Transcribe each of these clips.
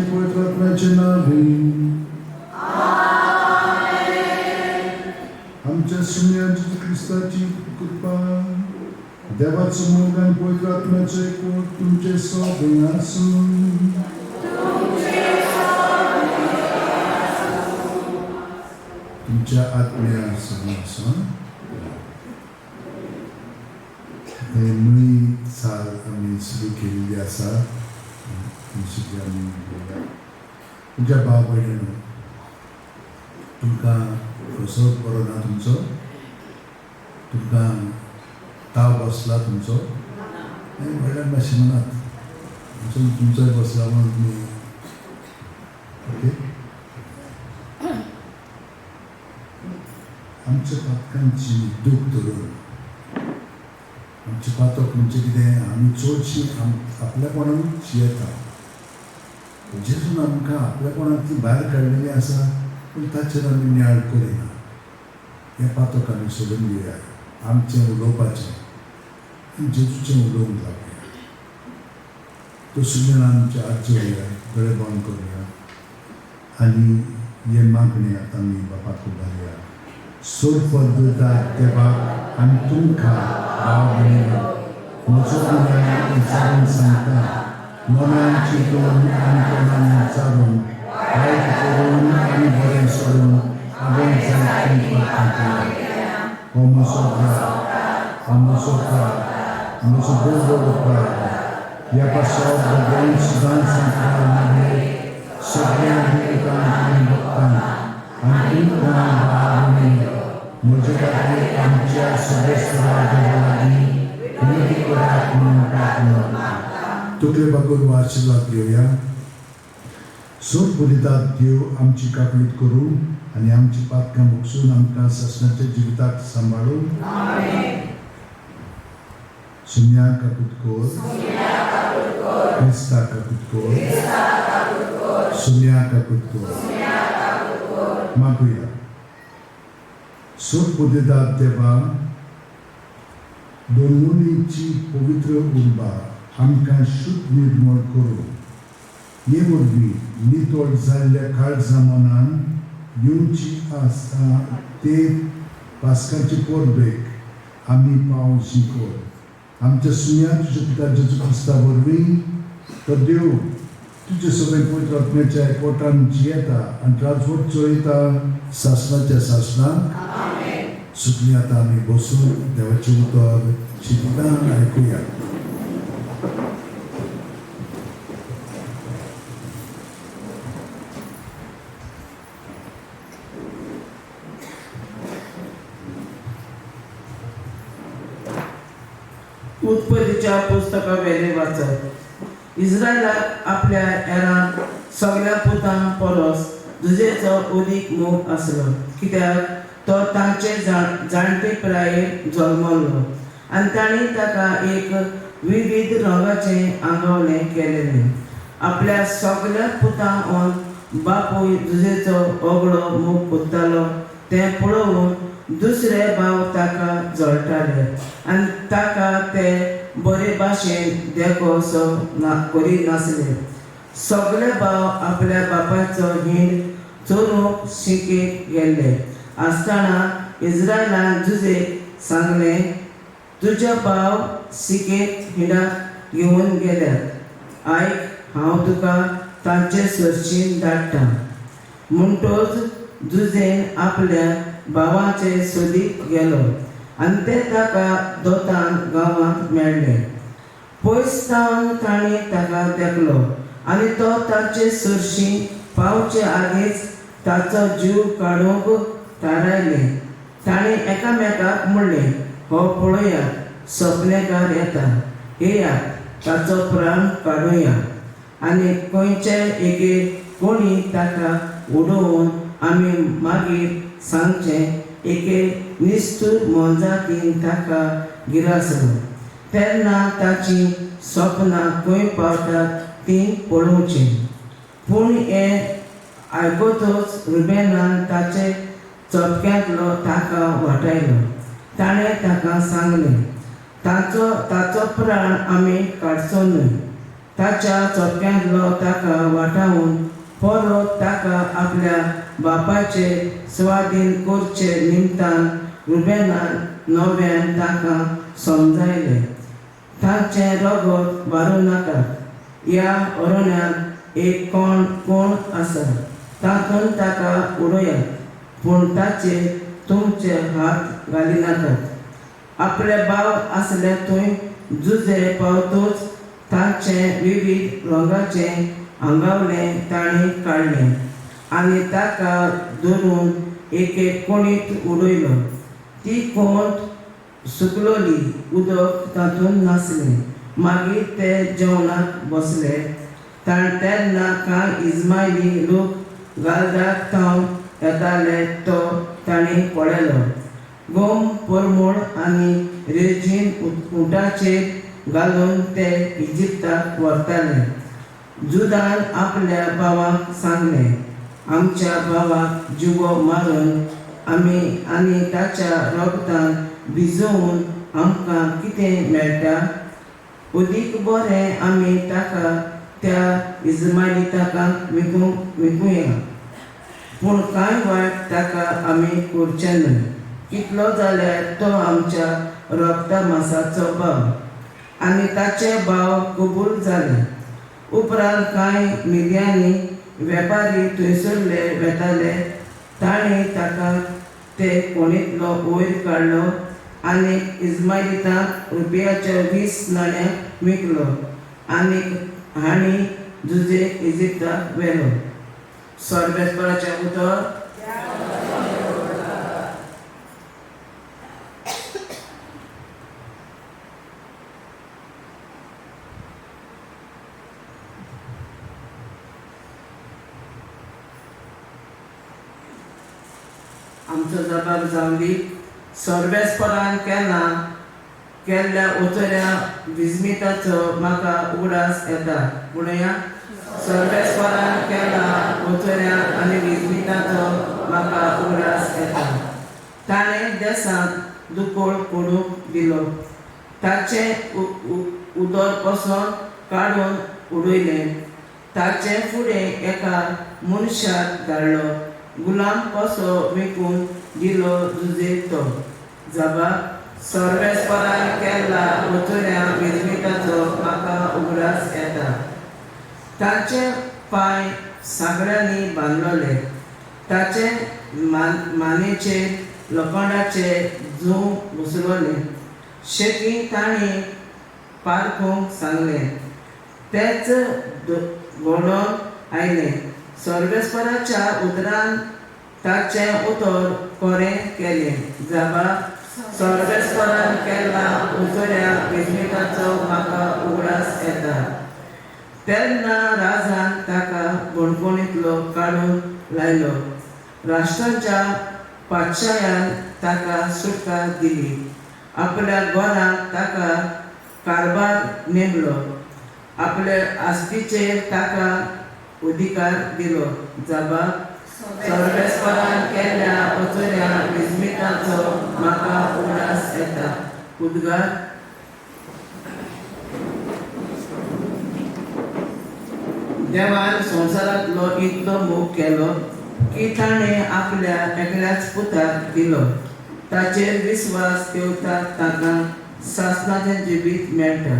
आणि पवित्र आत्म्याचे नावे आमच्या शून्य ख्रिस्ताची कृपा देवाचं मोग आणि पवित्र आत्म्याचे कोण तुमचे सोबत असून तुमच्या आत्म्या समासन हे नवी साल आम्ही सुरू केलेली आसा तुमच्या भाव भयणीनो तुमकां कसो बरो ना तुमचो तुमकां ताव बसला तुमचो व्हडल्यान मातशें म्हणात तुमचोय बसला म्हणून तुमी ओके आमच्या पातकांची दूख धरून आमचे पातक म्हणजे कितें आमी चडशीं आपल्यापणानूच येता जेजून आमकां आपल्यापणांतली भायर काडलेली आसा पूण ताचेर आमी नियाळ करिना हें पातक आमी सोडून दिवया आमचें उलोवपाचें आनी जेजूचें उलोवंक लागया तो सुमेन आमचे हात जोडया गळे बंद करुया आनी हे मागणें आमी बापाक उबारया सोड पद्दता देवाक आनी तुमकां भाव भयणीनो म्हजो गुन्यांव विचारून सांगता मनांची दोन आनी तोंडांनी विचारून वायट करून आनी बरें सोडून आगोन जायत हो म्हजो घात हो म्हजो घात म्हजो गोड उपाय ह्या पासो भगवान सदांच सांगता मागीर सगळ्या दुकान आनी भक्तांक आनी तुमकां भाव भयणीनो म्हजे खातीर आमच्या सदस्या लागीं विनंती करात म्हणून प्रार्थना तुगले बागोर आशिर्वाद घेवया सोड पुरितात देव आमची काकळीत करूं आनी आमची पातकां मुगसून आमकां ससनाच्या जिविताक सांबाळूं सुन्या काकूत कोर क्रिस्ता काकूत कोर सुन्या काकूत कोर मागुया सोड पुरितात देवा दोनूनीची पवित्र उर्बा आमकां शुद्ध निर्मळ करूं हे वरवीं नितळ जाल्ल्या काळजा मनान येवची आसा ते पास्काची परबेक आमी पाव शिकोर आमच्या सुन्या तुज्या पिता जेजू क्रिस्ता वरवीं तो देव तुजे सगळे पवित्र आत्म्याच्या एकवटान जियेता आनी राजवट चलयता सासणाच्या सासणाक सुटली आतां आमी बसून देवाचें उतर शिकतान आयकुया उत्पत्तीच्या पुस्तका वेले वाचप इस्रायलाक आपल्या एरान सगळ्या पुतां परस दुजेचो अदीक मोग आसलो कित्याक तो तांचे जाणटे प्रायेर जल्मलो आनी तांणी ताका एक विविध रंगाचें आंगवलें केलेलें आपल्या सगळ्या पुतां बापूय दुजेचो ओगळो मोग कोत्तालो तें पळोवन दुसरे भाव ताका जळटाले आनी ताका ते बरे भाशेन देखो असो करिनासले सगळे भाव आपल्या बापायचो हिंड चोरूंक शिकेक गेल्ले आसतना इस्रायलान जुजेक सांगलें तुज्या भाव शिकेक हिंडाक घेवन गेल्यात आयक हांव तुका तांचे सरशीन धाडटां म्हणटोच जुजेन आपल्या भावाचे सोदीक गेलो आनी ते ताका दोतान गांवांत मेळ्ळे पयस सावन तांणी ताका देखलो आनी तो तांचे सरशी पावचे आदींच ताचो जीव काडूंक थारायले तांणी एकामेकाक म्हणलें हो पळयात सपनेकार येता येयात ताचो प्राण काडुया आनी खंयचे एके कोणी ताका उडोवन आमी मागीर सांगचें एके निस्तूर मोनजातीन ताका गिरासलो तेन्ना ताची सपनां खंय पावतात तीं पळोवचीं पूण हें आयकतच रुबेनान ताचे चपक्यांतलो ताका वाटायलो ताणें ताका सांगलें ताचो प्राण आमी काडचो न्हय ताच्या चोपक्यांतलो ताका वाटावून परत ताका आपल्या बापाचे स्वाधीन करचे निमतान रुबेनान नव्यान ताका समजायले, तांचे रगत मारूं नाकात. ह्या अरण्यात एक कोण आसा, तातूंत ताका उडयात, पूण ताचेर तुमचे हात घालिनाकात. आपले भाव आसले थंय झुजे पावतूच तांचे विविध रंगाचे आंगावले ताणें काडलें आनी ताका धरून एके कोणीत उडयलो. ती कोंट सुकलोली, उदक तातूंत नासलें. मागीर ते जेवणाक बसले. तेन्ना कांय इस्मायली लोक गालदाक थांब येताले तो ताणें पळयलो. गोम परमोळ आनी रेजीन उंटाचेर घालून ते इजिप्ताक व्हरताले. जुदान आपल्या भावाक सांगलें, आमच्या भावाक जिवो मारून आनी ताच्या रगतान भिजोवन आमकां कितें मेळटा? अदीक बरें आमी ताका त्या इस्मायलितांक विकूया, पूण कांय वायट ताका आमी करचें न्हय. कितलो जाल्यार तो आमच्या रगता मांसाचो भाव. आनी ताचे भाव कबूल जाले. उपरांत कांय मिद्यानी वेपारी थंयसरले वेताले. ताणें ताका ते कोणींतलो वयर काडलो आनी इस्मायलितांक रुपयाच्या 20 नाण्यांक विकलो आनी हांणी झुजेक इजिप्ताक व्हेलो. सर्वेस्पराचें उतर. आमचो जबाब जावली. सर्वेस्परान केल्ल्या उतऱ्या विजमिताचो म्हाका उगडास येता. म्हणया, सर्वेस्परान केला उतऱ्या आनी विजमिताचो म्हाका उगडास येता. ताणें देसांत दुकोळ पडूंक दिलो. ताचें उदर पसून काडून उडयलें. ताचे फुडें एका मनशाक धाडलो. गुलाम कसो विकून दिलो झुजेक तो. जबाब. सर्वेस्परान केल्ला उतऱ्या विजमिताचो म्हाका उगडास येता. ताचे पांय सांगड्यांनी बांदलोले. ताचे मानेचेर लोखंडाचे जूं घुसलोले. शेकी ताणें पारखूंक सांगलें. तेच घडोवन आयलें. सर्वेस्पराच्या उतरान ताचें उतर कोरें केलें. जबाब. सर्वेस्परान केल्ला उतऱ्या विजमिताचो म्हाका उगडास येता. तेन्ना राजान ताका बणकुणींतलो काडून लायलो. राष्ट्राच्या पातशायान ताका सुटका दिली. आपल्या घरांत ताका कारभार नेमलो. आपल्या आस्तीचेर ताका अधिकार दिलो. जबाब. सर्वेस्परान केल्ल्या उतऱ्या विजमिताचो म्हाका उगडास येता. उद्गार. देवान संवसारांतलो इतलो मोग केलो की ताणें आपल्या एकल्याच पुताक दिलो. ताचेर विस्वास ठेवतात ताका सासणाचें जिवीत मेळटा.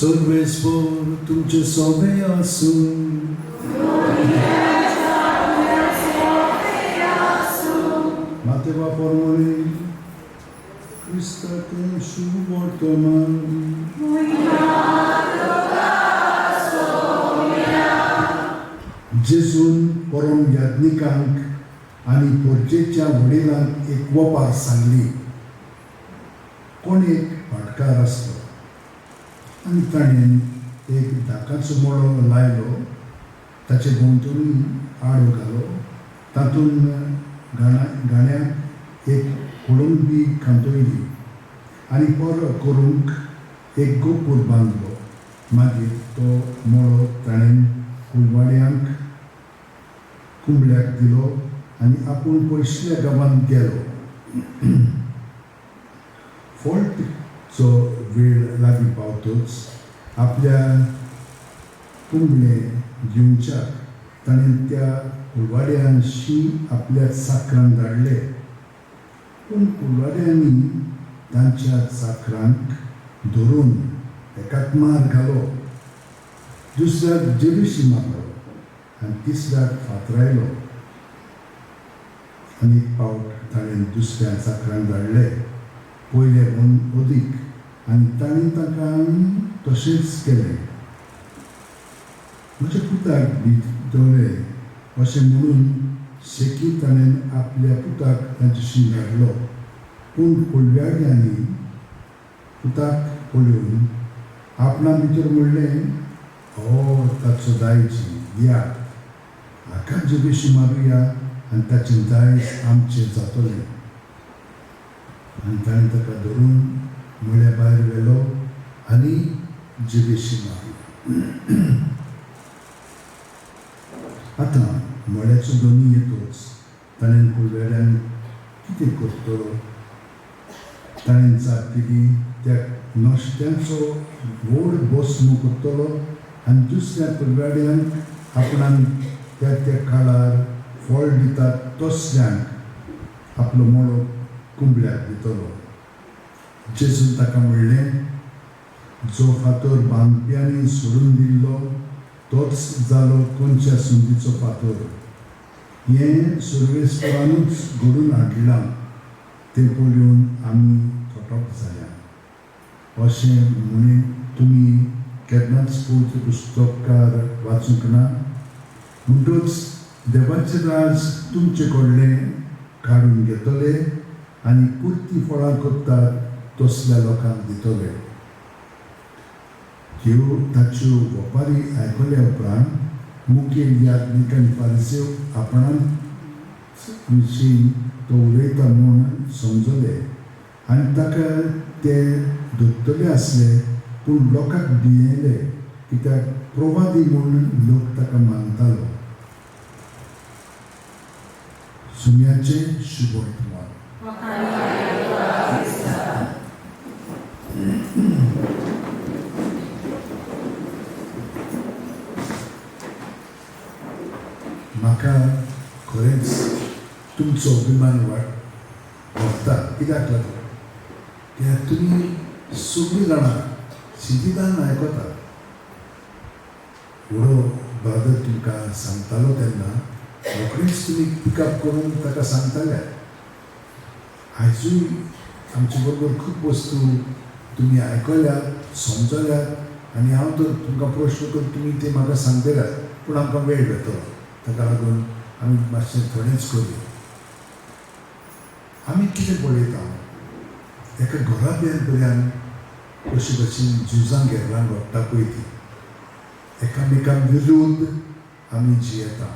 सर्वेस्पर तुमचे सोबे आसूं. Mateva pormoni Christatem subortoman. जेजून परम याज्ञिकांक आनी पोरचेच्या वडिलांक एक वपार सांगली. कोण एक भाटकार आसलो आनी ताणें एक धाकाचो मळो लायलो. ताचे भोंवतणी आडो घालो. तातूंत गाण्याक एक कोळंबी खांतोयली आनी पर करूंक एक गोपूर बांदलो. मागीर तो मळो ताणें कुलवाड्यांक कुंबल्याक दिलो आनी आपूण पयसल्या गांवांत गेलो. फॉल्टचो वेळ लागीं पावतच आपल्या कुंबलें घेवच्याक ताणें त्या कुलवाड्यांशी आपल्या चाकरांक धाडले. पूण कुलवाड्यांनी तांच्या चाकरांक धरून एकाक मार घालो, दुसऱ्याक जेबीशी मारलो आनी तिसऱ्याक फातरायलो. आनी एक फावट ताणें दुसऱ्या चाकरांक धाडले, पयले म्हूण अदीक, आनी ताणें ताका तशेंच केलें. म्हज्या पुताक भितरले अशें म्हणून शेकी ताणें आपल्या पुताक तांचेशी धाडलो. पूण कुलवाड्यांनी पुताक पळोवन आपणा भितर म्हणलें, हो ताचो दायज, या हाका जेबीशी मारुया आनी ताचें दायज आमचें जातलें. आनी ताणें ताका धरून मळ्या भायर व्हेलो आनी जेबीशी मारली. आतां मळ्याचो दोनी येतोच ताणें कुलवाड्यान कितें करतलो? ताणें जाप केली, त्या नश्ट्यांचो व्हड बसमो करतलो आनी दुसऱ्या कुलवाड्यांक आपणान त्या त्या काळार फळ दितात तसल्यांक आपलो मळो कुंबल्याक दितलो. जेजून ताका म्हणलें, जो फातर बांदप्यांनी सोडून दिल्लो तोच जालो कोणच्या सुंदीचो फातर. हें सर्वेस्परानूच घडून हाडलां, तें पळोवन आमी थोटोक जाल्या. अशें म्हणून तुमी केन्नाच पवित्र पुस्तकार वाचूंक ना. म्हणटूच देवाचें राज तुमचे कडलें काडून घेतले आनी कुर्ती फळां करतात तसल्या लोकांक दितले. ह्यो ताच्यो ओपारी आयकल्या उपरांत मुखेल याजक आनी फारिसेव आपणान विशीं तो उलयता म्हूण समजले आनी ताका ते धरतले आसले. पूण लोकांक भियेले, कित्याक प्रवादी म्हूण लोक ताका मानतालो. सुम्याचें शुभ वर्तमान. म्हाका खरेंच तुमचो अभिमान वाडटा. कित्याक लागून? कित्याक तुमी सगळीं जाणां सिद्धीदान आयकतात. व्हडलो ब्रदर तुमकां सांगतालो तेन्ना रोखडीच तुमी पिकअप करून ताका सांगताले. आयजूय आमचे बरोबर खूब वस्तू तुमी आयकल्यात, समजल्यात आनी हांव तर तुमकां प्रश्न करून तुमी ते म्हाका सांगतल्यात. पूण आमकां वेळ वयतलो, ताका लागून आमी मातशें थोडेंच करुया. आमी कितें पळयता? एका घराब्यान कशे भशेन झुजां घेरां घडटा पळय ती. एकामेकां विरुद्ध आमी जियेता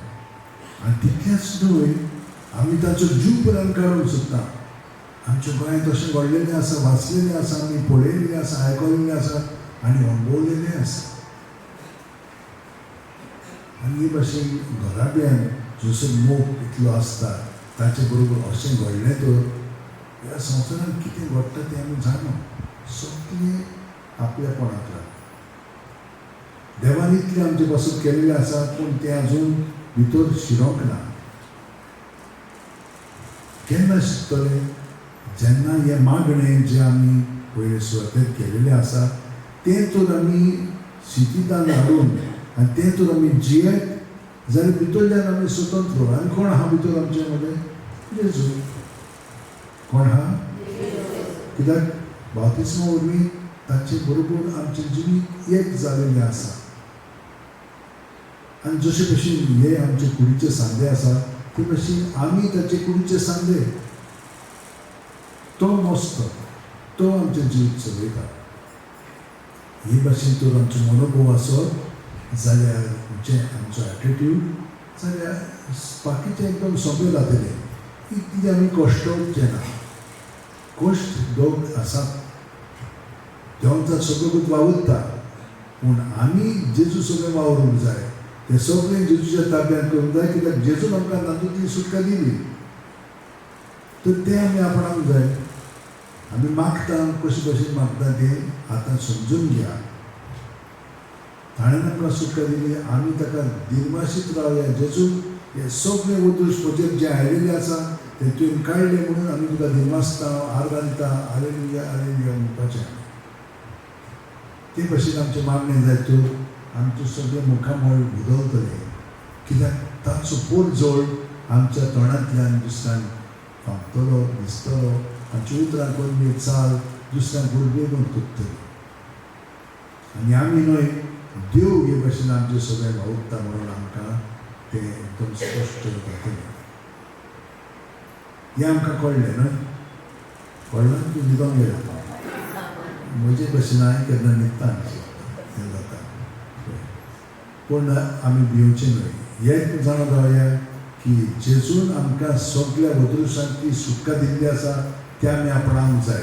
आनी तितलेंच न्हय, आमी ताचो जीव पर्यंत काडूंक सोदता. आमच्या गोंयांत अशें घडलेलें आसा, वाचलेलें आसा, आमी पळयलेलें आसा, आयकलेलें आसा आनी अणभवलेलें आसा. आनी हे भशेन घराब्यान जसो मोग इतलो आसता ताचे बरोबर अशें घडलें तर ह्या संवसारांत कितें घडटा तें आमी जाणा. सगळें आपल्यापणांतल्यान देवान इतलें आमचे पासून केलेलें आसा, पूण तें आजून भितर शिरोंक ना. केन्ना शिकतले? जेन्ना हें मागणें जें आमी पयले सुवातेर केलेलें आसा तें तर आमी सिद्धीदान हाडून आनी तें तर आमी जियेत जाल्यार भितरल्यान आमी स्वतंत्र. आनी कोण आहा भितर आमचे मदें? जेजू. कोण आहा? कित्याक बाप्तिस्मा वरवीं ताचे बरोबर आमचें जिवीत एक जालेलें आसा. आनी जशे भशेन हे आमचे कुडीचे सांदे आसा ते भशेन आमी ताचे कुडीचे सांदे. तो मस्त, तो आमचें जिवीत चलयता. हे भशेन तर आमचो मनोभव आसत जाल्यार जे आमचो एटिट्यूड जाल्यार बाकीचें एकदम सोंपें जातलें. कितें आमी कश्ट करचे ना. कश्ट दोग आसात. देवांचा सगळो वावुरता, पूण आमी जेजू सगळें वावरूंक जाय. ते सगळें जेजूच्या ताब्यांत करूंक जाय, कित्याक जेजून आमकां तातूंतली सुटका दिली. तर तें आमी आपणाक जाय. आमी मागता कशे भशेन मागता तें आतां समजून घेया. ताणें आमकां सुटका दिली, आमी ताका दिरमाशीत रावया. जेजून हे सगळे वदूश म्हजेर जे आयिल्ले आसा ते तुवें काडले म्हणून आमी तुका दिरमासता, आर्गां दिता, हालेलुया हालेलुया म्हणपाचें. ते भशेन आमचें मागणें जाय तर आमचें सगळें मुखामळ बुदवतलें, कित्याक ताचो पोरजोळ आमच्या तोंडांतल्यान दुसऱ्यांक फावतलो, दिसतलो. आमच्या उतरां करून चाल दुसऱ्यांक उर्बेगून तुपतली. आनी आमी न्हय, देव हे भशेन आमचें सगळें वावुरता म्हणून आमकां तें एकदम स्पश्ट जातलें. हें आमकां कळ्ळें न्हय. कळ्ळें तूं न्हिदोंक गेलो म्हजे भशेन हांवें केन्ना न्हिदता हें जाता. पूण आमी भिवचें न्हय. हें जाणा रावया की जेजून आमकां सगळ्या वदरुशांची सुटका दिल्ली आसा तें आमी आपणावंक जाय.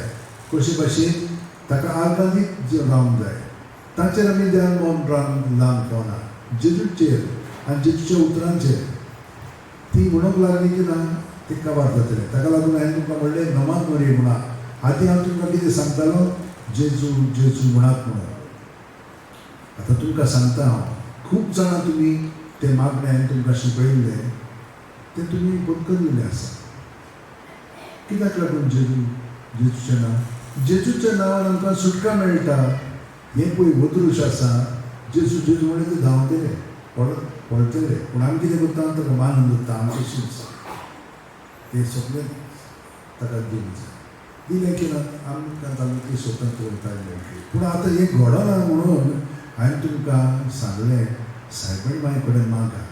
कशे भशेन ताका आर्गांदीत रावंक जाय. ताचेर आमी ध्यान लावंक पावना, जेजूचेर आनी जेजूच्या उतरांचेर. ती म्हणूंक लागली की ना ती काबार जातलें. ताका लागून हांवें तुमकां म्हणलें नमाज मरी म्हणा. आदीं हांव तुमकां कितें सांगतालो, जेजू जेजू म्हणात म्हणून. आतां तुमकां सांगता हांव, खूब जाणां तुमी तें मागणें हांवें तुमकां शिकयल्लें तें तुमी बदकल्लें आसा. कित्याक लागून जेजूचें नांव? जेजूच्या नांवान आमकां सुटका मेळटा. हें पळय वदरूश आसा. जेजू जेजू म्हणलें ते धांवतले, पळतले. पूण आमी कितें करता, ताका मान दवरता आमचें शीच. हें सगळें ताका दिवंक जाय. दिलें की ना आमकां तातूंतली स्वतंत्रताय मेळटली. पूण आतां हें घडना म्हणून हांवें तुमकां सांगलें सायबीण मांय कडेन मागा.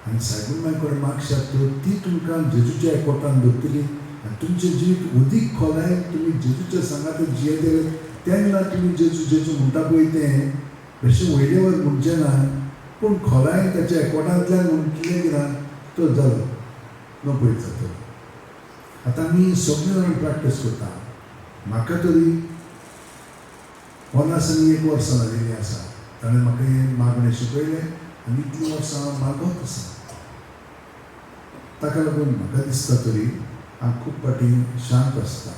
आनी सायबीण मांय कडेन मागशात तर ती तुमकां जेजूच्या एकवटान दवरतली आनी तुमचें जीव उदीक खोलाय तुमी जेजूच्या सांगात जियेतले. तेन्ना तुमी जेजू जेजू म्हणटा पळय तें बेश्टें वयले वर म्हणचें ना, पूण खोलाय ताच्या एकवटांतल्यान म्हणटलें की ना तो जालो नपळत जातलो. आतां आमी सगळे जाण प्रॅक्टीस करता. म्हाका तरी 50 आनी 1 वर्सां जालेलीं आसा. ताणें म्हाका हें मागणें शिकयलें आनी इतलीं वर्सां हांव मागत आसा. ताका लागून म्हाका दिसता तरी हांव खूब फावटी शांत आसता.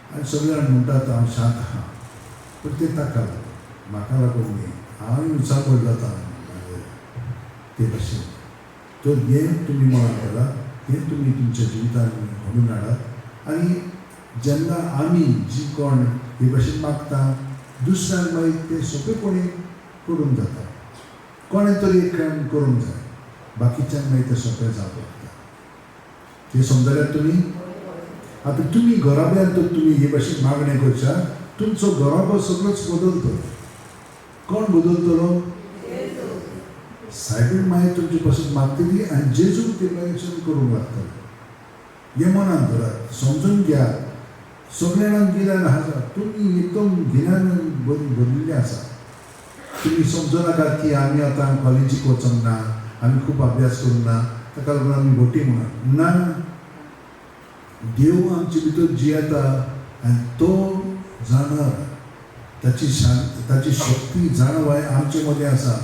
आनी सगळे जाण म्हणटात हांव शांत आहा, पूण तें ताका लागून, म्हाका लागून न्ही. हांवूय उचापड जाता ते भशेन. तर हें तुमी मनान केलां, हें तुमी तुमच्या जिवितांत घडून हाडात. आनी जेन्ना आमी जी कोण हे भशेन मागता दुसऱ्यांक मागीर तें सोंपेपणी करूंक जाता. कोणें तरी एक काम करूंक जाय, बाकीच्यांक मागीर तें सोंपें जावंक लागता. तें समजल्यात तुमी? आतां तुमी घराब्यान तर तुमी हे भशेन मागणें करशात, तुमचो घराबो सगळोच बदलतलो. कोण बदलतलो? सायबीण मागीर तुमचे पासून मागतली आनी जेजू ते मागीर करूंक लागतलो. हें मनान धरात, समजून घेयात. सगळ्या जाणांक गिन्यान आसा. तुमी एकदम गिन्यान भरिल्ले आसा. तुमी समजूं नाकात की आमी आतां कॉलेजीक वचोंक ना, आमी खूब अभ्यास करूंक ना, ताका लागून आमी भोटी म्हणून ना. देव आमचे भितर जियेता आनी तो जाणार, ताची शक्ती जाणवाय आमचे मदें आसा.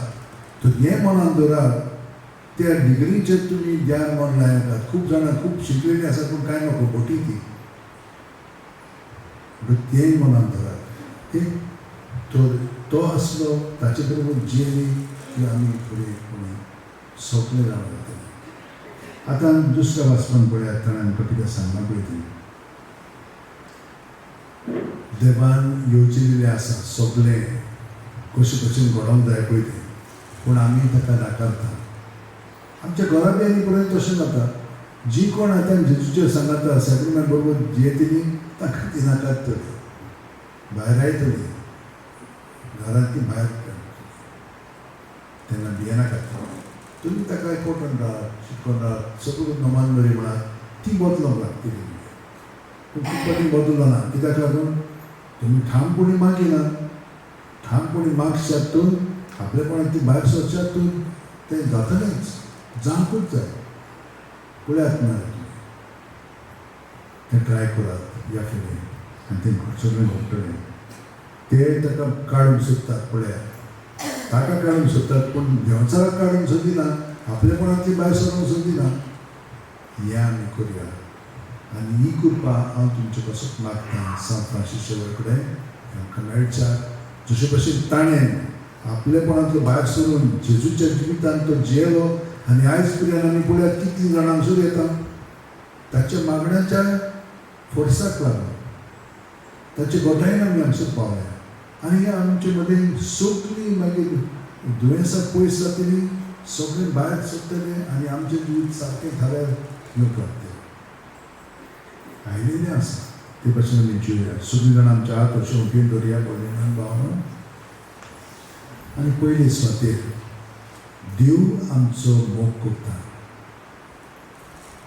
तर हें मनान धरात. त्या डिग्रीचेर तुमी ध्यान मन लायनाकात. खूब जाणां खूब शिकलेलीं आसा पूण कांय नको भोटी ती. तेंय मनान धरात. तो आसलो ताचे बरोबर जियेली की आमी फुडें सोंपले जावन वतले. आतां दुसऱ्या वाचपान पळयात. ताणें आमकां कितें सांगलां पळय तें. देवान येवजिल्लें आसा सगळें कशें कशें घडोवंक जाय पळय तें, पूण आमी ताका नाकारता. आमच्या घराब्यांनी पर्यंत तशें जाता. जी कोण आतां जेजूच्या सांगाता सायबीण बरोबर जियेतली ताका ती नाकारतली, भायर आयतली, घरांतली भायर काडटली. तेन्ना भियेनाकात. तुमी ताका एकवटान रावात, शिकून रावात, सगळो नमान बरी म्हणात. ती बदलोवंक लागतली. पूण खूब फावटी बदलना. कित्याक लागून तुमी ठामपणी मागिना. ठामपणी मागशात तर आपलेपणान ती भायर सरशात तर तें जातलेंच, जावंकूच जाय. पळयात ना तुमी तें ट्राय करात या फुडें आनी तें सगळें घडटलें. ते ताका काडूंक सोदतात पळयात. ताका काडूंक सोदतात पूण देंवचाराक काडूंक सोदिना, आपलेपणांतली भायर सरोंक सोदिना. हें आमी करया. आनी ही कृपा हांव तुमचे पासून मागतां सान फ्रांसीस शेवर कडेन आमकां मेळच्या. जशे भशेन ताणें आपलेपणांतलो भायर सरून जेजूच्या जिवितांत तो जियेलो आनी आयज पर्यंत आमी पळयात कितलीं जाणां हांगसर येता ताच्या मागण्याच्या फोर्साक लागून, ताचे गोठायेन आमी हांगसर पावल्या. आनी आमचे मदें सगळीं मागीर दुयेंसां पयस जातलीं, सगळें भायर सरतलें आनी आमचें जिवीत सारकें थाऱ्यार येवंक लागतलें. आयिल्लें आसा ते भशेन आमी जिवया. सगळीं जाणां आमच्या हात अशें उठीन धरया भजनान भावनान. आनी पयले स्वातेर देव आमचो मोग करता,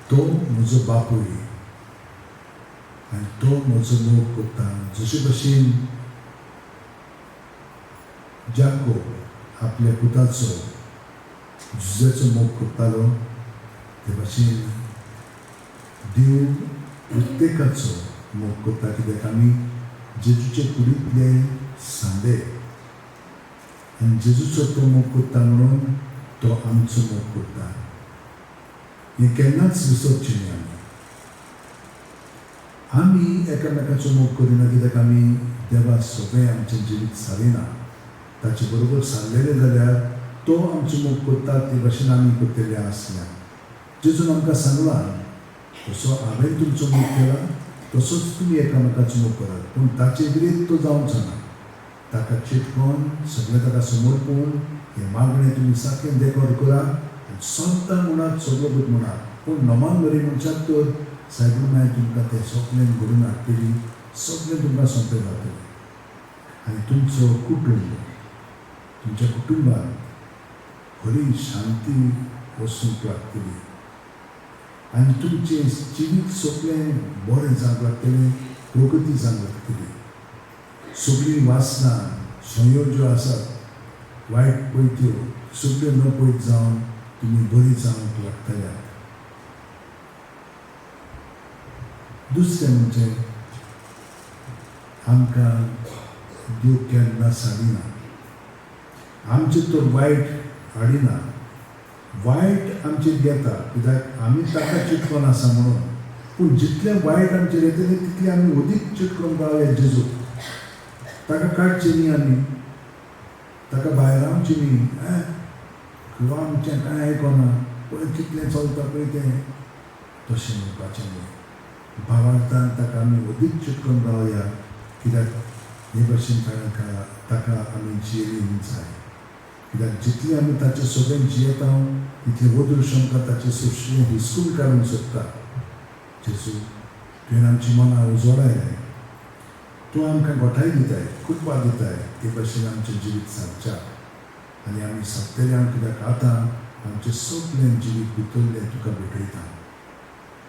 तो म्हजो बापूय आनी तो म्हजो मोग करता. जशे भशेन जाकोब आपल्या पुताचो जुजाचो मोग करतालो, ते भशेन देव प्रत्येकाचो मोग करता. कित्याक आमी जेजूचे कुडींतले सांदे आनी जेजूचो तो मोग करता म्हणून तो आमचो मोग करता. हें केन्नाच विसरचें न्ही. आमी एकामेकाचो मोग करिना कित्याक आमी देवा सगळें आमचें जिवीत सारिना. ताचे बरोबर सारलेले जाल्यार तो आमचो मोग करता ते भशेन आमी करतले आसल्या. जेजून आमकां सांगलां, तसो हांवें तुमचो मोग केला तसोच तुमी एकामेकाचो मोग करात. पूण ताचे विरीत तो जावचो ना. ताका चिटकोन सगळें ताका समर्पून हें मागणें तुमी सारकें देकोर करा आनी सोंतां म्हणात, सगळो बूत म्हणात. पूण नमान बरी मनशाक तर सायबीण मागीर तुमकां तें सगळें घडून हाडटली, सगळें तुमकां सोंपें जातलें. आनी तुमचो कुटूंब, तुमच्या कुटुंबान खरी शांती वसूंक लागतली आनी तुमचें जिवीत सगळें बरें जावंक लागतलें, प्रगती जावंक लागतली. सगळीं वासनां संयो ज्यो आसात वायट पळयत्यो सगळ्यो न पळयत जावन तुमी बरीं जावंक लागतल्या. दुसरें म्हणजे आमकां देव केन्ना साडिना, आमचे तर वायट हाडिना. वायट आमचेर घेता कित्याक आमी ताका चिटकोन आसा म्हणून. पूण जितलें वायट आमचेर येतलें तितलें आमी अदीक चिटकोन रावया जेजू. ताका काडचें न्ही आमी, ताका भायर रावचें न्ही. किंवां आमचें कांय आयकना, पळय कितलें चलता पळय तें, तशें म्हणपाचें न्ही. भावार्थान ताका आमी अदीक चिटकोन रावया कित्याक हे भशेन ताका आमी जियेलीं जाय. कित्याक जितलें आमी ताचें सगळें जियेता तितलें वदूश आमकां ताचें सगळें हिसकून काडूंक सोदता. जेजू तुवें आमचीं मनां उजवाडायल्याय, तूं आमकां गोठाय दिताय, कृपा दिताय ते भशेन आमचें जिवीत सारच्या आनी आमी सारतले हांव. कित्याक आतां आमचें सगळें जिवीत भितरलें तुका भेटयता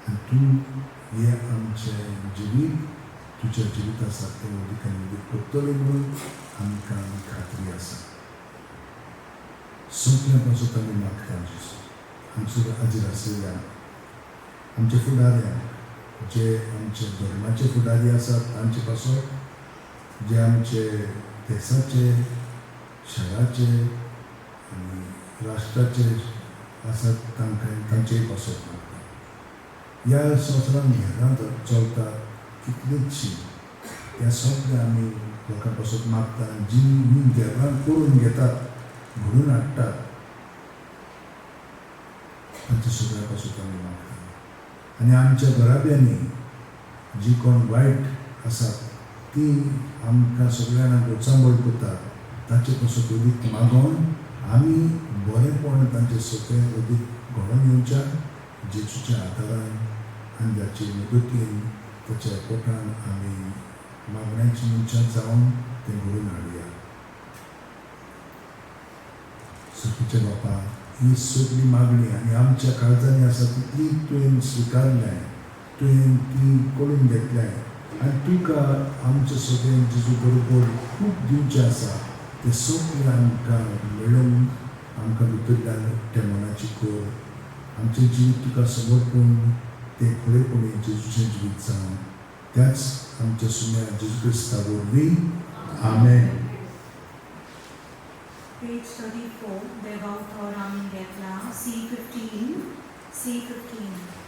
आनी तूं हें आमचें जिवीत तुज्या जिविता सारकें अदीक आनी अदीक करतलें म्हणून आमकां खात्री आसा. सगळ्यां पासून आमी मागता जेजू, आमचे हाजीर आशिल्ल्या आमच्या फुडाऱ्यांक, जे आमचे धर्माचे फुडारी आसात तांचे पासून, जे आमचे देशाचे, शहराचे आनी राष्ट्राचे आसात तांचेय पासून मागता. ह्या संवसारान घेरां चलतात कितलींचशीं, ह्या सगळ्या आमी लोकां पासून मागता. जीं घेरां करून घेतात, घडून हाडटात, तांच्या सगळ्या पासून आमी मागता. आनी आमच्या घराब्यांनी जीं कोण वायट आसात तीं आमकां सगळ्यांक गोचांबळ करतात, ताचे पासून अदीक मागोन आमी बरेंपण तांचे सगळें अदीक घडोवन येवच्या जेजूच्या आदारान आनी ताचे मदतीन ताच्या पोटान आमी मागण्याची मनशां जावन तें घडोवन हाडया. सुखीच्या बापा, ही सगळी मागणी आनी आमच्या काळजांनी आसा तितली तुवें स्विकारल्याय, तुवें ती कळून घेतल्याय आनी तुका आमचें सगळें जेजू बरोबर खूब दिवचें आसा. तें सगळें आमकां मेळून आमकां भितरल्यान त्या मनाची कर. आमचें जिवीत तुका समर्पून तें खरेपणी जेजूचें जिवीत जावन त्याच आमच्या सुन्या जेजू क्रिस्ता वरवीं. आमेन. Page 34, देवावथर आमी घेतला C15.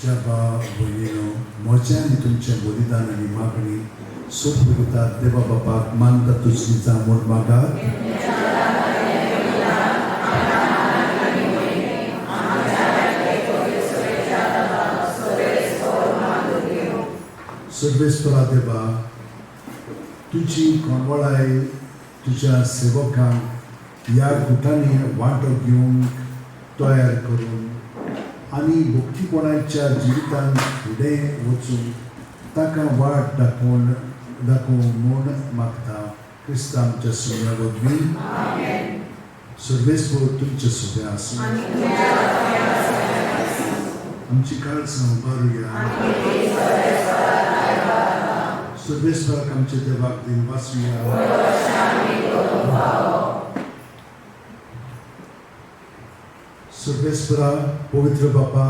जबा भयणीनो मोज्यान तुमचे बलिदान आनी मागणी सोपता देवा बापाक मानता तुझी जामोड मागात सर्वेस्परा देवा तुझी कोणवळाय तुझ्या सेवकांक ह्या गुटांनी वांटो घेवंक तयार करून आनी भक्तीपणाच्या जिवितांत फुडें वचून ताका वाट दाखोवंक म्हूण मागता क्रिस्त आमच्या सुन्या वरवीं सर्वेस्पर तुमचे सुबे आसूं आमची काळजां उबारुया सर्वेस्पराक आमचे देवाक दिन वाचुया सर्वेस्परा पवित्र बापा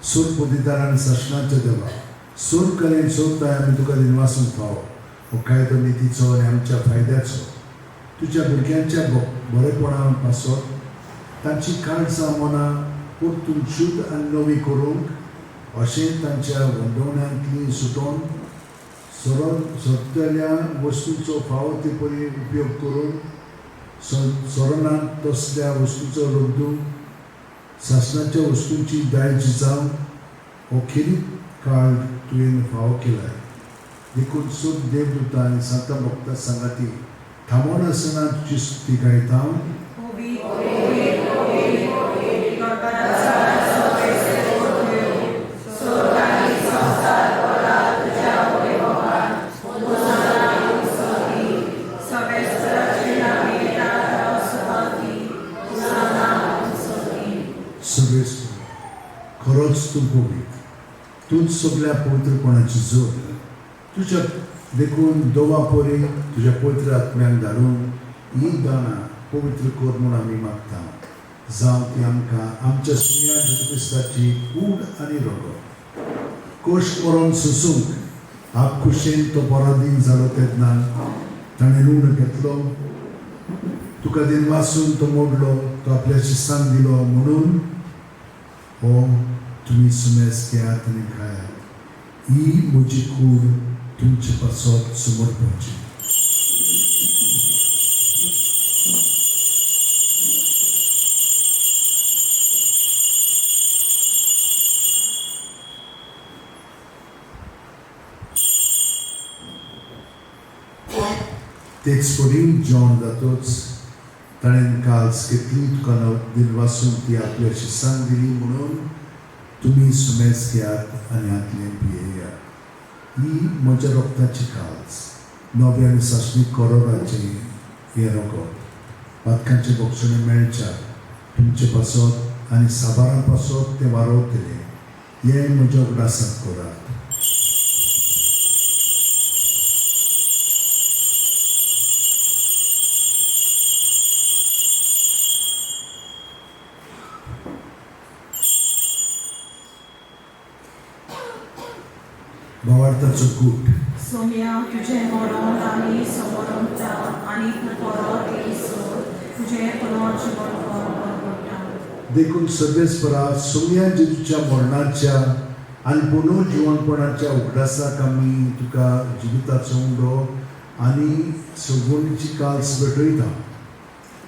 सोर पोदिदारान शासनाच्या देवा सोर कलेन सोरताय आमी तुका दिन वाचूंक फावो हो कायदो नितीचो आनी आमच्या फायद्याचो तुज्या भुरग्यांच्या बरेपणा पासत तांची काळजां मनां परतून शुद्ध आनी नवी करूंक अशें तांच्या वंदवण्यांतली सुटोवन सोदलेल्या वस्तूंचो फावो ते परी उपयोग करून सोरणांत तसल्या वस्तूंचो लोक शासनाच्या वस्तूंची दायज जावन हो खेरीत काळ तुवें फावो केलाय देखून सोद देवदूता आनी सांता भक्ता सांगाती थांबोन आसतना तुजी स्तुती गायता खरोच तूं पवित्र तूंच सगळ्या पवित्रपणाची जोड तुज्या देखून दोवा पोरी तुज्या पवित्र आत्म्याक धाडून ही दानां पवित्र कर म्हूण आमी मागता जावं ती आमकां आमच्या सुन्या जेजू क्रिस्ताची कूड आनी रगत कोश्ट करून सुसूंक आप खुशेन तो बरो दीन जालो तेन्ना ताणें ऋण घेतलो तुका दिनवासून तो मोडलो तो आपल्या शिस्तांक दिलो म्हणून हो तुमी सुमेज घेयात आनी खायात ही म्हजी कूड तुमचे पासत समोर पावची. तेच पडीन जेवण जातोच ताणें काल्स घेतली तुका दिनवासून ती आपल्या शिस्तांक दिली म्हणून तुमी सुमेज घेयात आनी हातलें पियेयात. ही म्हज्या रोगताची काल्स नवे आनी सासणीक करोडाचें हें रगत पातकांचे भक्षणे मेळच्या तुमचे पासत आनी साबारां पासत ते वारोवतले हें म्हज्या उगडासाक करात. भावार्थाचो कूट सोम्या तुझें मरण आनी समोरता आनी तूं परत येयसर तुजें पुनः जीवन करता. देखून सर्वेस्परा सोम्या जेजूच्या मरणाच्या आनी पुनर्जीवनपणाच्या उगडासाक आमी तुका जिविताचो उंडो आनी सगळीची काल्स भेटयता.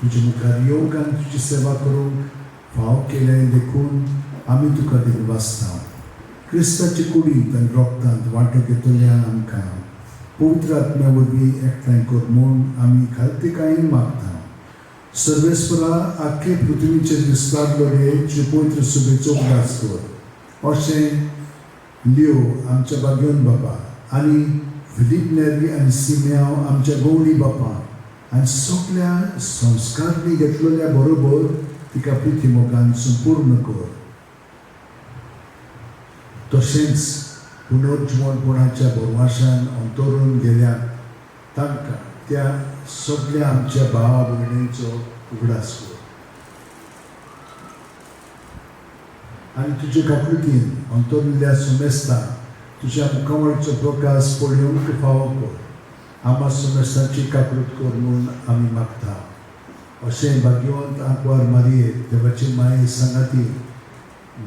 तुजे मुखार येवंक आनी तुजी सेवा करूंक फाव केलें देखून आमी तुका दिनवासता. क्रिस्ताचे कुडींत आनी रोगतांत वांटो घेतल्यान आमकां पवित्र आत्म्या वरवीं एकठांय कर म्हूण आमी खातीकायेन मागता. सर्वेस्परा आख्खे पृथ्वीचेर विस्तारलो रे तुजे पवित्र सुबेचो उगडास कर अशें लियो आमच्या बागेवन बापा आनी फिलीप नेरी आनी सिमेओ आमच्या गवळी बापा आनी सगळ्या संस्कारनी घेतलेल्या बरोबर तिका प्रिती मोगान संपूर्ण कर. तशेंच पुनर्जीवनपणाच्या भरवशान अंतरून गेल्याक तांकां त्या सगळ्या आमच्या भावा भयणींचो उगडास कर. आनी तुजे काकुळटीन अंतरिल्ल्या सुमेस्तां तुज्या मुखावळचो प्रकाश पळोवंक फावो कर. आमा सुमेस्ताची काकुळट कर म्हूण आमी मागता. अशें भाग्यवंत आंकवार मारये देवाची माये सांगाती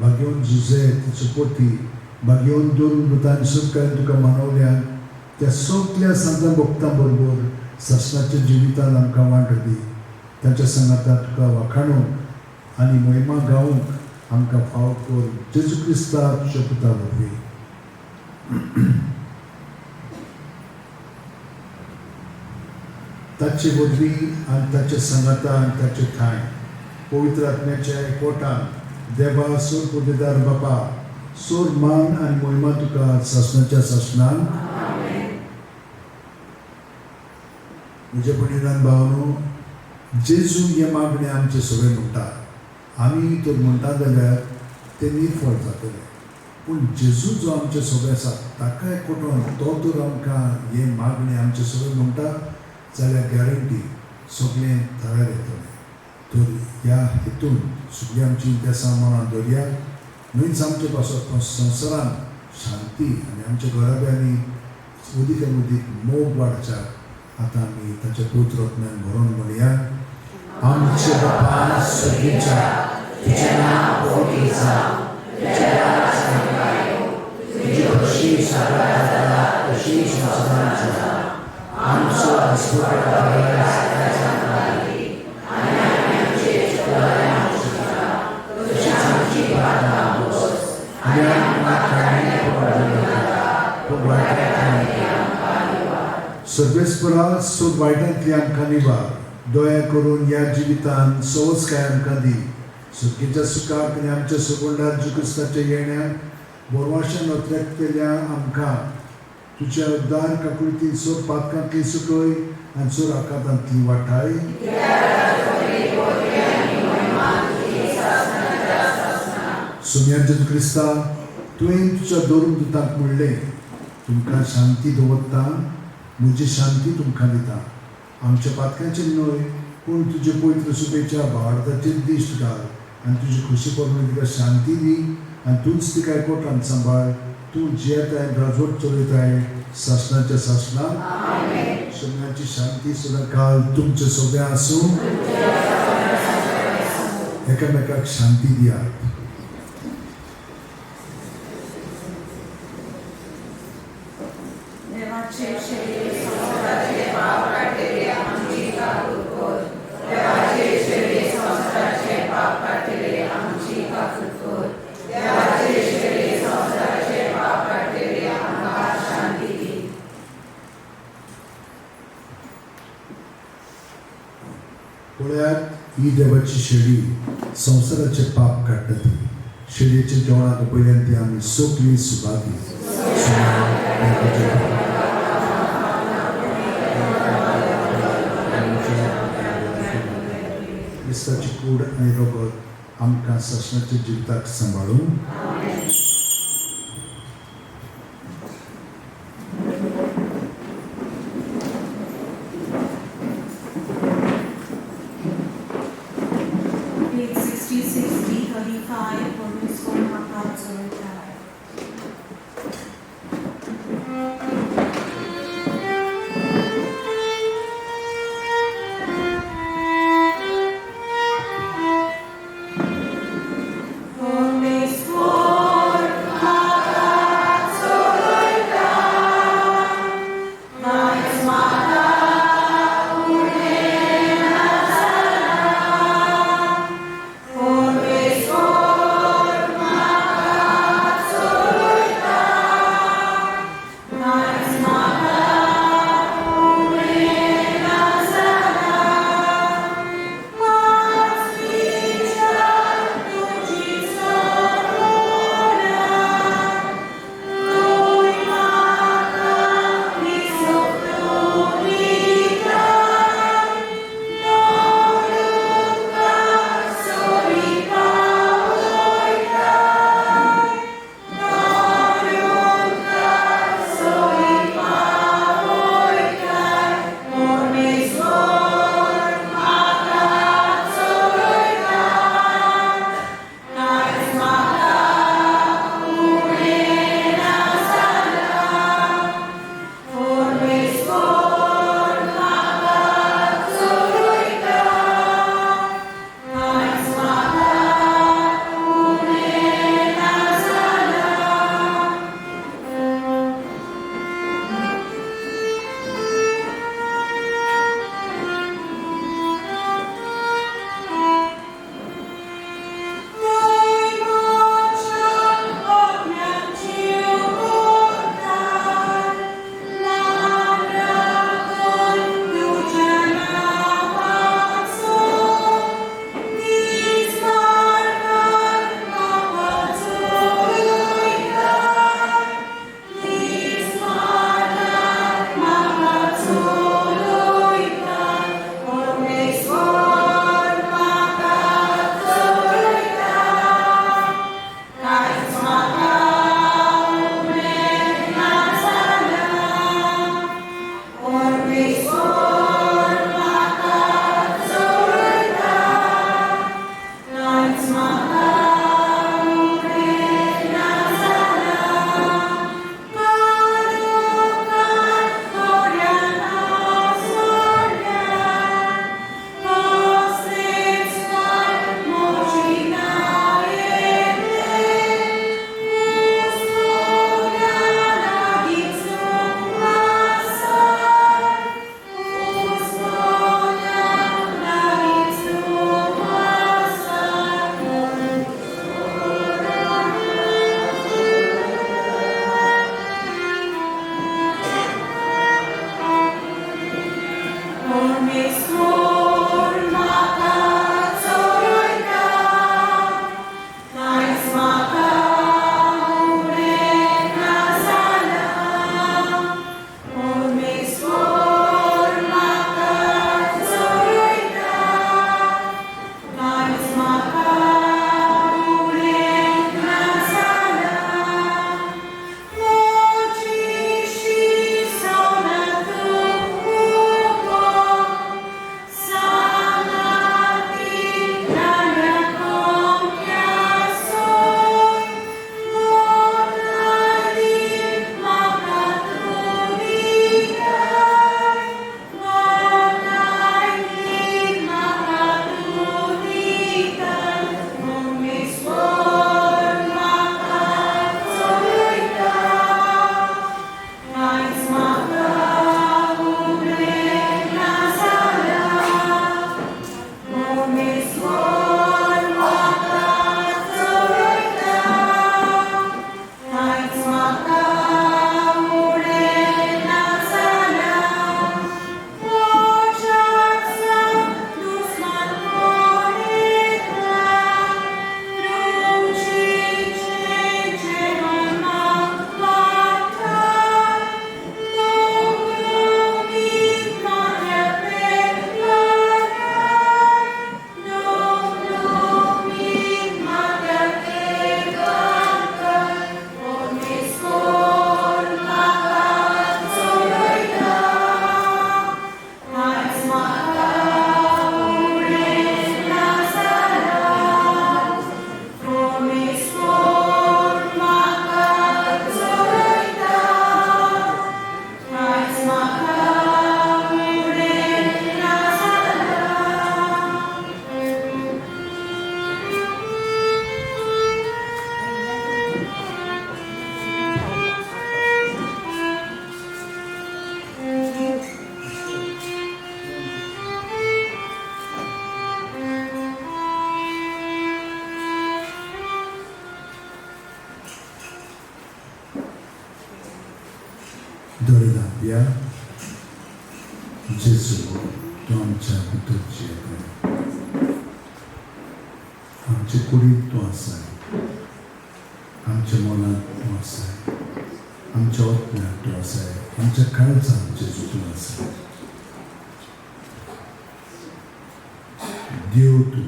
भाग्यवंत जुजे तिचो पोती भाग्यवंत दोन मृतांनी सुटकारान तुका मानवल्यान त्या सगळ्या संतां भक्तां बरोबर सासणाच्या जिवितांत आमकां वांटो दी. तांच्या सांगाता तुका वखाणूंक आनी महिमा गावूंक आमकां फाव कर. जेजू क्रिस्ता तुज्या पुता वरवीं. ताचे वरवीं आनी ताच्या सांगाता आनी ताचे ठाय पवित्र आत्म्याच्या एकवटान देवा सोर पुदेदार बापा सोर मान आनी महिमा तुका सासणाच्या सासणान. म्हज्या भयणीरान भावनो जेजू हे मागणे आमचे सगळे म्हणटा. आमी तर म्हणटा जाल्यार ते निर्फळ जातले पूण जेजू जो आमचे सगळे आसा ताका एकवटून तो तर आमकां हे मागणे आमचे सगळे म्हणटा जाल्यार गॅरंटी सगळें थळार येतलें. तर ह्या हेतून सगळीं आमची देसां मनां दवरया. न्हयच आमचे पासत संवसारान शांती आनी आमच्या घराब्यांनी उदीक मोग वाडच्याक आतां आमी ताच्या पवित्र आत्म्यान भरोवन म्हणया. आमचे बापा स्वर्गीच्या तुजें नांव पवित्र जावं. तुजें राज येवं. तुजी कशी सगळ्या जाता तशी संवसारान जाता. आमचो दिसपट सर्वेस्परा सोद वायटांतली आमकां निवार. दया करून ह्या जिवितांत सवस काय आमकां दी. सुखीच्या सुखाक आनी आमच्या सुगंडार जेजू क्रिस्ताच्या येण्याक बोरवाशान नोत्रेक केल्या आमकां तुज्या उद्दार काकुळटीन सोर पातकांतली सुकय आनी सोर आकांतांतली वाटाय. सोम्या जेजू क्रिस्ता तुवें तुज्या दोन दुतांक म्हणलें तुमकां शांती दवरता म्हजी शांती तुमकां दिता. आमच्या पातकांचेर न्हय पूण तुजे पवित्र सुबेच्या भावार्थाचेर दिश्ट घाल आनी तुजी खुशी प्रमाणे तिका शांती दी आनी तूंच तिका एकवटान सांबाळ. तू जियत आहे, राजवट चलित आहे शासनाच्या शासनात. शून्याची शांती सुद्धा काल तुमच्या सोबत असून एकमेकाक शांती द्या. देवाचे शरीर संसाराचे पाप काढलेले आमची काकूर कोर. देवाचे शरीर संसाराचे पाप काढलेले आमची काकूर कोर. देवाचे शरीर संसाराचे पाप काढलेले आमका शांती दी. पुण्यात ही देवाची शेळी संसाराचे पाप काढतात. शेळीच्या जेवणाक पहिल्यांदा आम्ही सोकली सुभागी क्रिस्ताची कूड आणि रगत आमकां शासनाच्या जिविताक सांबाळून Page 66, D35, Province Code Makat Zoritay. दोरेदांप्या जेजू तूं आमच्या भितर जियेता. आमचे कुडींत तूं आसाय, आमच्या मनांत तूं आसाय, आमच्या ओतम्यांत तूं आसाय, आमच्या काळजांत जेजू तूं आसाय. देव तूं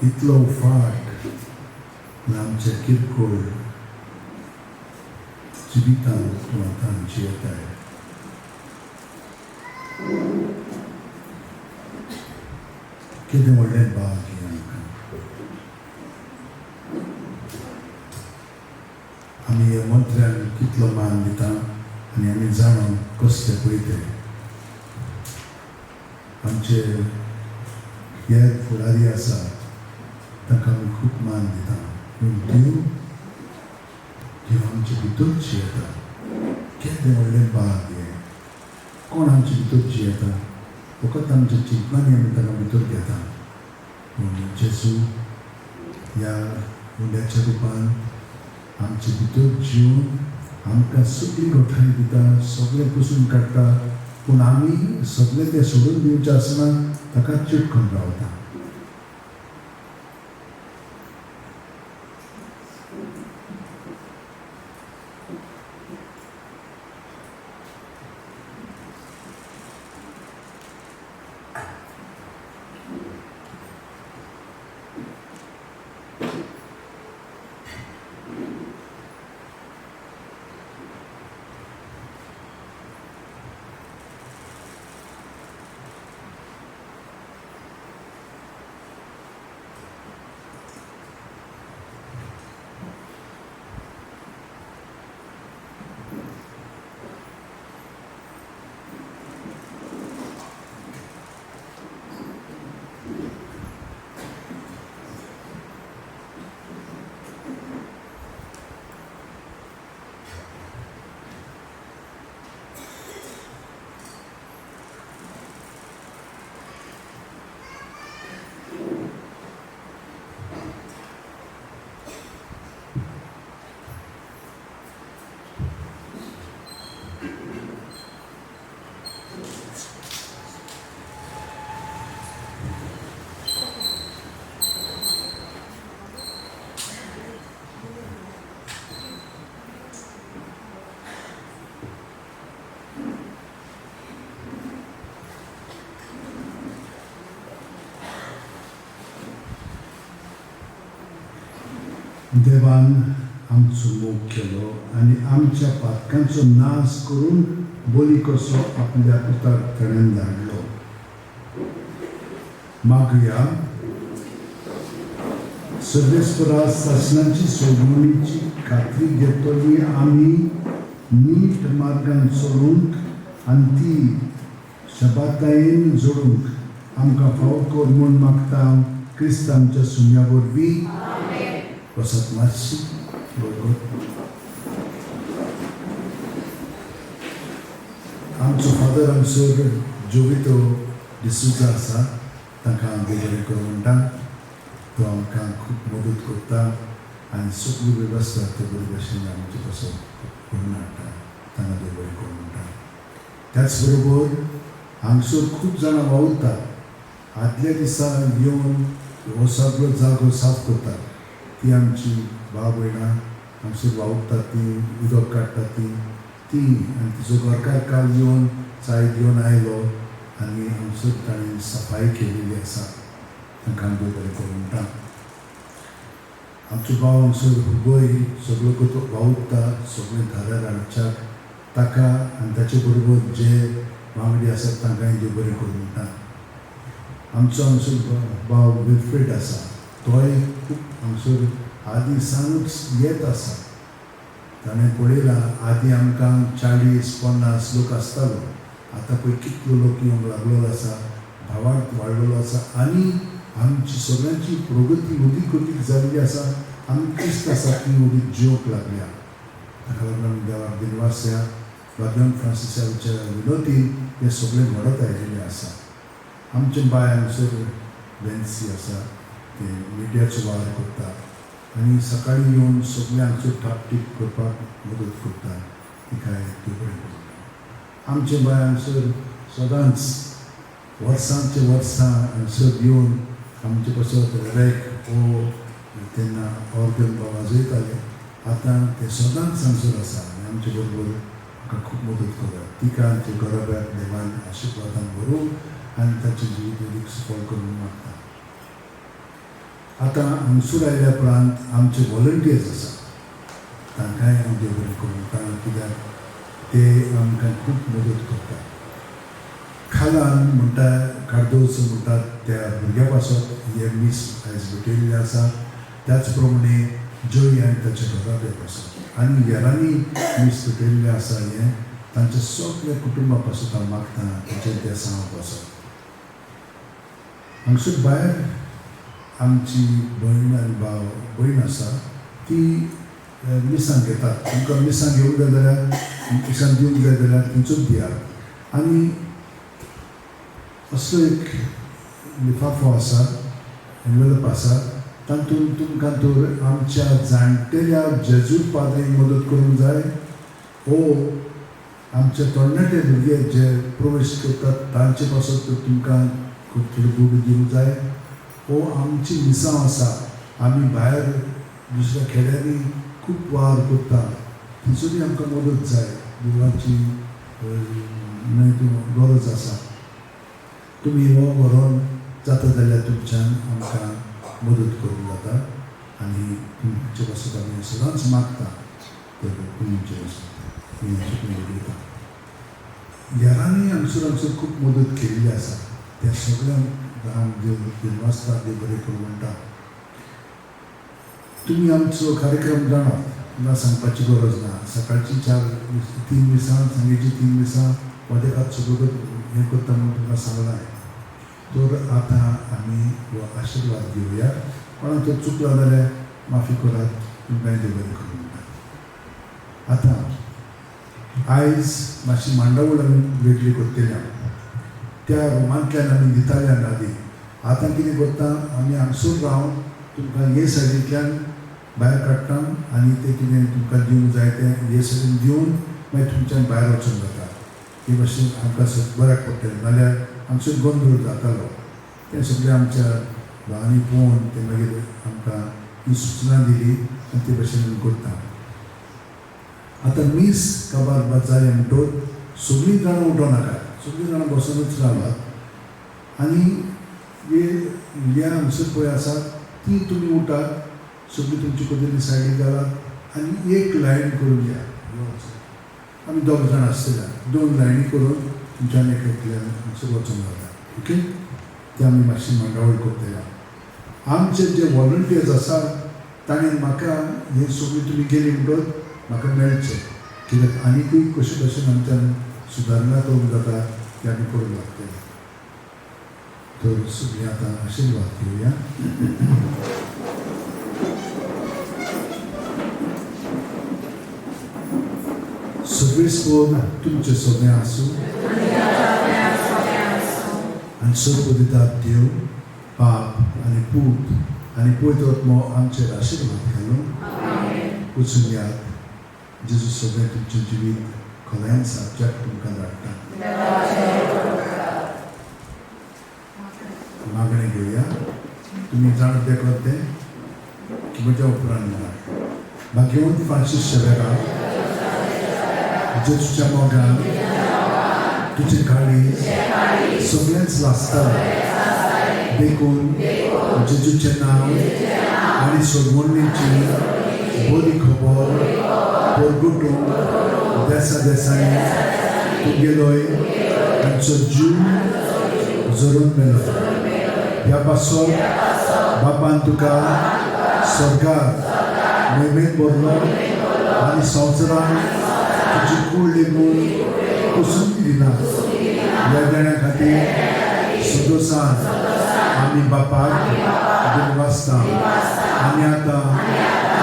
इतलो फाट आमच्या किरकोळ जिवितांत तूं आतां जियेताय. कितें व्हडलें भाग्य आमकां. आमी ह्या मंत्र्यांक कितलो मान दिता आनी आमी जाणो कसले पळय ते. आमचे हेर फुडारी आसा तांकां आमी खूब मान दिता. पूण देव आमचे भितर जियेता. केदें व्हडलें भाग्य. कोण आमचे भितर जियेता? फकत आमच्या चिंतनांनी आमी ताका भितर घेता. पूण जेजू ह्या उंड्याच्या रुपान आमचे भितर जिवन आमकां सगळी घोटाळी दिता, सगळें पुसून काडटा. पूण आमी सगळें तें सोडून दिवचें आसना, ताका चिटकून रावता. देवान आमचो मोग केलो आनी आमच्या पातकांचो नाश करून बली कसो आपल्या पुताक ताणें धाडलो. मागुया सर्वेस्परा शासनाची सोडवणीची खात्री घेतली आमी नीट मार्गान चलूंक आनी ती शबातायेन जोडूंक आमकां फावो कर म्हूण मागता क्रिस्त आमच्या सुन्या वरवीं. वसत मातशी आमचो फादर आमचो जोवितो डिसूजा आसा, तांकां हांव बरें करूं म्हणटा. तो आमकां खूब मदत करता आनी सगळी वेवस्था ते बरे भशेन आमचे कसो करून हाडटा. तांकां देव बरें करूं म्हणटा. त्याच बरोबर हांगसर खूब जाणां वावुरतात. आदल्या दिसा येवन हो सगळो जागो साफ करतात. ती आमची भाव भयणां हांगसर वावुरतात, ती उदक काडटात ती आनी तिचो घरकार काल येवन चाय घेवन आयलो आनी हांगसर ताणें सफाई केलेली आसा. तांकां देव बरें करूं म्हणटा. आमचो भाव हांगसर हुबय सगळो तो वावुरता सगळें घरार हाडच्याक ताका आनी ताचे बरोबर जे वांगडी आसात तांकांय देव बरें करूं म्हणटा. आमचो हांगसर भाव विल्फ्रेड आसा, तोय खूब हांगसर आदी सावूच येत आसा. ताणें पळयलां आदी आमकां 40-50 लोक आसतालो, आतां पळय कितलो लोक येवंक लागलेलो आसा, भावार्थ वाडलेलो आसा आनी आमची सगळ्यांची प्रगती उदीक उदीक जाल्ली आसा. आमी क्रिस्त आसा ती उदीक जिवंक लागल्या. ताका लागून देवाक दिनवास ह्या वाद्यन फ्रांसिसाच्या विनोदीन हे सगळें घडत आयिल्लें आसा. आमचे बाय हांगसर बेन्सी आसा, ते मिडियाचो वावर करता आनी सकाळीं येवन सगळें हांगसर टापटीप करपाक मदत करता. तिकाय देव बरें करूं. आमचे बाय हांगसर सदांच वर्सांचे वर्सां हांगसर येवन आमचे पासत रेक हो तेन्ना ऑर्गन वाजयताले. आतां ते सदांच हांगसर आसा आनी आमचे बरोबर म्हाका खूब मदत करता. तिका आमचे गरोब्याक देवान आशिर्वादान भरूं आनी ताचे जिवीत अदीक सफळ करून मागता. आतां हांगसर आयल्या उपरांत आमचे व्हॉलंटियर्स आसा तांकांय हांव देव बरें करूं कित्याक ते आमकां खूब मदत करतात. खालान म्हणटा कार्दोस म्हणटात त्या भुरग्या पासत हे मीस आयज भेटयल्ले आसा. त्याच प्रमाणे जय आनी ताचे घराब्या पासत आनी हेरांनी मीस भेटयल्ले आसा हे तांच्या सगळ्या कुटुंबा पासत हांव मागता ताचेर ते सांग पासत. हांगसर भायर आमची भयण आनी भाव भयण आसा ती मिसांग घेतात. तुमकां मिसांग घेवंक जाय जाल्यार मिसांग दिवंक जाय जाल्यार थंयचोच दियात. आनी असो एक लिफाफो आसा एनवेलप आसा तातूंत तुमकां तर आमच्या जाणटेल्या जेजूत पाद्रीक मदत करूंक जाय वो आमचे तरणाटे भुरगे जे प्रवेश करतात तांचे पासत तर तुमकां खूब थोडी बूट दिवंक जाय. वो आमची मिसां आसा आमी भायर दुसऱ्या खेड्यांनी खूब वावर करता थंयसरूय आमकां मदत जाय. देवाची गरज आसा. तुमी हो व्हरोन जाता जाल्यार तुमच्यान आमकां मदत करूंक जाता आनी तुमचे पासत आमी सदांच मागता तर तुमचे दिता. यारांनी हांगसर खूब मदत केल्ली आसा. त्या सगळ्यांक हांव देव वाचता देव बरें करूं म्हणटा. तुमी आमचो कार्यक्रम जाणात तुमकां सांगपाची गरज ना. सकाळची 3 मिसां सांजेची 3 मिसां वदेकात सगळो हें करता म्हणून तुमकां सांगलां. तर आतां आमी हो आशिर्वाद घेवया. कोणाक तो चुकला जाल्यार माफी करात. तुमकांय देव बरें करूं म्हणटा. आतां आयज मातशी मांडावळ आमी वेगळी करतली. त्या रुमांतल्यान आमी दिताल्यान आदी आतां कितें करता आमी हांगसर रावन तुमकां हे सायडींतल्यान भायर काडटा आनी तें कितें तुमकां दिवंक जाय तें हे सायडीन दिवन मागीर तुमच्यान भायर वचूंक जाता. हे भाशेन आमकां बऱ्याक पडटलें. नाल्यार आमचो गोंधळ जातालो. तें सगळें आमच्या भावांनी पळोवन ते मागीर आमकां ही सुचना दिली आनी ते भाशेन आमी करता. आतां मीस काबार जालें म्हणटोच सगळीं जाणां उठोनाकात. सगळीं जाणां बसोनूच रावात आनी हे हांगसर पळय आसा ती तुमी उठात. सगळीं तुमचे पद्दतीन सायडीक घालात आनी एक लायन करून या. आमी 2 जाण आसतले 2 लायनी करून तुमच्यान एकल्यान हांगसर वचूंक जाता. ओके. ते आमी मातशी मांडावळ करतले. आमचे जे वॉलंटियर्स आसा ताणें म्हाका हें सगळीं तुमी गेली म्हणटच म्हाका मेळचें कित्याक आनीकूय कशे भशेन आमच्यान सुदारणां करूंक जाता ते आमी करूंक लागतले. तर सगळीं आतां आशिर्वाद घेवया. सगळी स्पोन तुमचे सगळें आसूं आनी सर्वदितात देव बाप आनी पूत आनी पवित्र आत्मो आमचेर आशिर्वाद घालून वचून यात. जेजू सगळें तुमचें जिवीत खोलायन सारक्याक तुमकां धाडटा. मागणें घेवया. तुमी जाणा तें करतें की म्हज्या उपरांत म्हणा. भाग्यवंत फ्रांसीस शेवेरा जेजूच्या मोगान तुजें काळी सगळेंच लासतालें देखून जेजूचें नांव आनी सोडवणेची बरी खबर परगटूंक देसा देसांनी तुगेलोय तांचो जीव जरून मेलो. ह्या पासत बापान तुका स्वर्गांत मोहिमेंत भरलो आनी संवसारांत तुजी कूड लेगून कुसून दिना. ह्या जाणां खातीर सदोसान आमी बापाक देव वाचता आनी आतां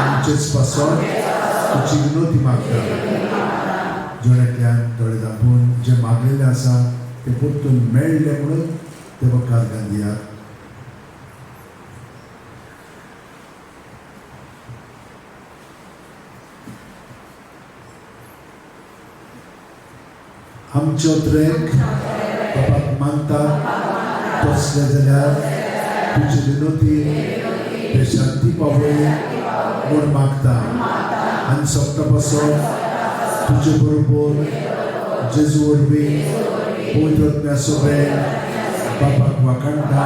आमचेच पासत तुजी विनोदी मागता. जोड्यांतल्यान दोळे धांपून जे मागलेलें आसा तें परतून मेळ्ळें म्हणून ते वकार घालयात. आमचे उतरेक बापाक मानतात तसले जाल्यार तुजी विनोती ते शांती पावय म्हूण मागता आनी सोंपता पासत तुजे बरोबर जेजू वरवीं पवित्र आत्म्या सोबत बापाक वाखाणटा